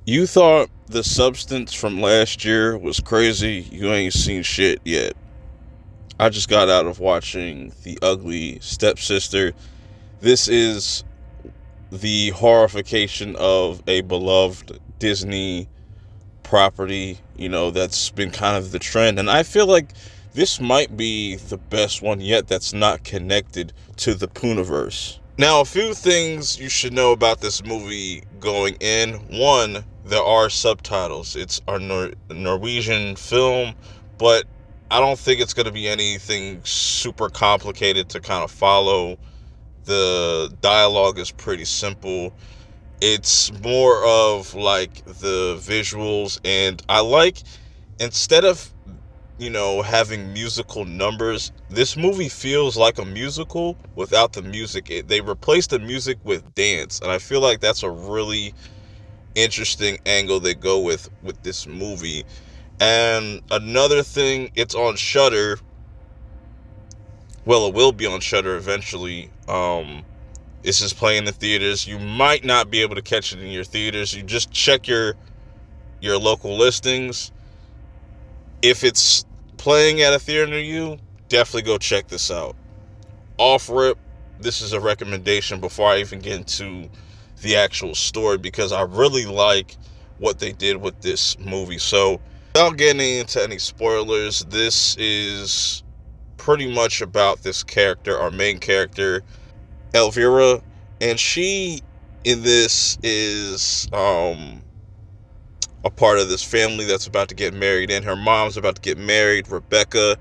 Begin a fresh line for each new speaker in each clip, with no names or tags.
You thought the substance from last year was crazy. You ain't seen shit yet. I just got out of watching The Ugly Stepsister. This is the horrification of a beloved Disney property, that's been kind of the trend. And I feel like this might be the best one yet that's not connected to the Pooniverse. Now, a few things you should know about this movie going in. One, there are subtitles. It's a Norwegian film, but I don't think it's going to be anything super complicated to kind of follow. The dialogue is pretty simple. It's more of like the visuals, and I like, instead of having musical numbers, this movie feels like a musical without the music. They replaced the music with dance, and I feel like that's a really interesting angle they go with this movie. And another thing, it's on Shudder. Well, it will be on Shudder eventually. This is playing in the theaters. You might not be able to catch it in your theaters. You just check your local listings. If it's playing at a theater near you, definitely go check this out. Off rip, this is a recommendation before I even get into the actual story, because I really like what they did with this movie. So, without getting into any spoilers, this is pretty much about this character, our main character, Elvira, and she in this is a part of this family that's about to get married, and her mom's about to get married, Rebecca.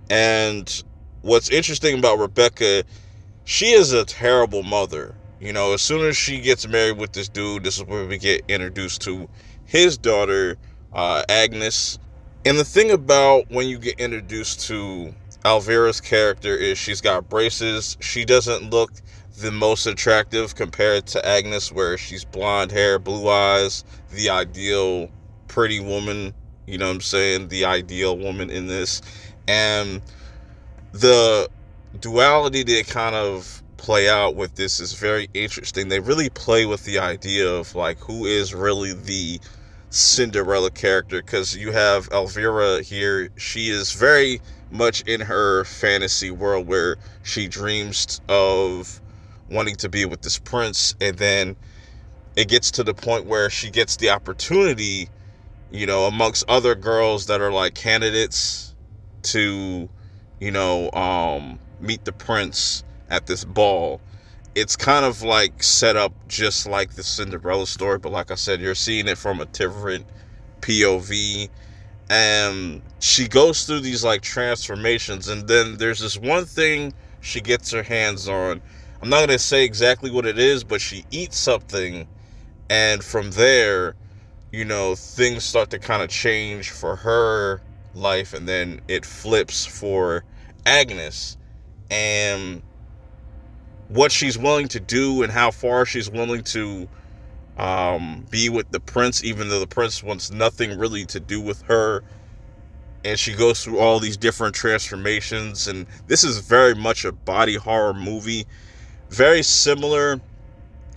And what's interesting about Rebecca, she is a terrible mother. As soon as she gets married with this dude, this is where we get introduced to his daughter, Agnes. And the thing about when you get introduced to Elvira's character is she's got braces. She doesn't look the most attractive compared to Agnes, where she's blonde hair, blue eyes, the ideal pretty woman, you know what I'm saying? The ideal woman in this. And the duality they kind of play out with this is very interesting. They really play with the idea of like who is really the Cinderella character, because you have Elvira here. She is very much in her fantasy world where she dreams of wanting to be with this prince, and then it gets to the point where she gets the opportunity, amongst other girls that are like candidates to, meet the prince at this ball. It's kind of like set up just like the Cinderella story, but like I said, you're seeing it from a different POV. And she goes through these like transformations, and then there's this one thing she gets her hands on. I'm not going to say exactly what it is, but she eats something, and from there, things start to kind of change for her life, and then it flips for Agnes. And what she's willing to do and how far she's willing to be with the prince, even though the prince wants nothing really to do with her. And she goes through all these different transformations, and this is very much a body horror movie, very similar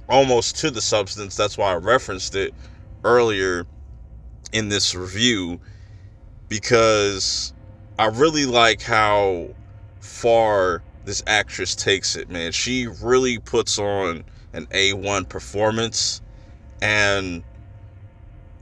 almost to The Substance. That's why I referenced it earlier in this review, because I really like how far this actress takes it, man. She really puts on an A1 performance, and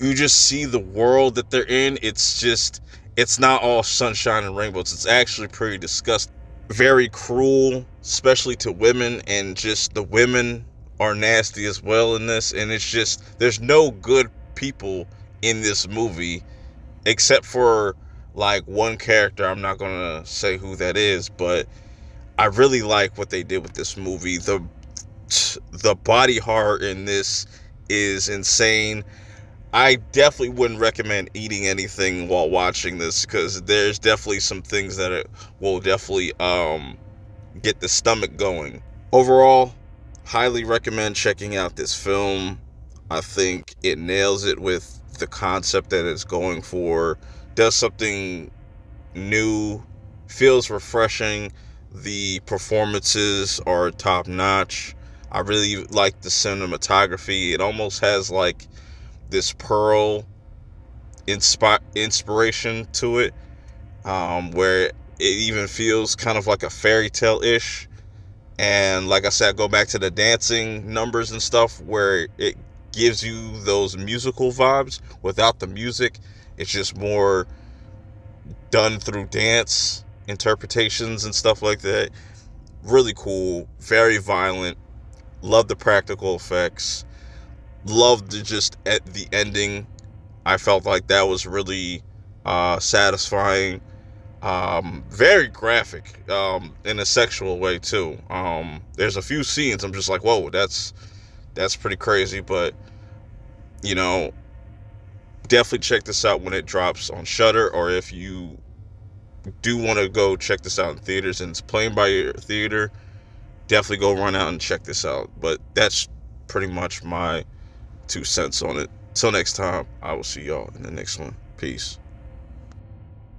you just see the world that they're in. It's not all sunshine and rainbows. It's actually pretty disgusting, very cruel, especially to women, and just the women are nasty as well in this. And it's just, there's no good people in this movie except for like one character. I'm not gonna say who that is, but I really like what they did with this movie. The body horror in this is insane. I definitely wouldn't recommend eating anything while watching this, because there's definitely some things that it will definitely get the stomach going. Overall, highly recommend checking out this film. I think it nails it with the concept that it's going for. Does something new, feels refreshing. The performances are top notch. I really like the cinematography. It almost has like this pearl inspiration to it, where it even feels kind of like a fairy tale ish. And like I said, I go back to the dancing numbers and stuff where it gives you those musical vibes without the music. It's just more done through dance interpretations and stuff like that. Really cool, very violent. Love the practical effects. Love the just at the ending. I felt like that was really satisfying. Very graphic, in a sexual way too. There's a few scenes I'm just like, whoa, that's pretty crazy. But you know, definitely check this out when it drops on Shudder, or if you do want to go check this out in theaters and it's playing by your theater, definitely go run out and check this out. But that's pretty much my 2 cents on it. Till next time, I will see y'all in the next one. Peace.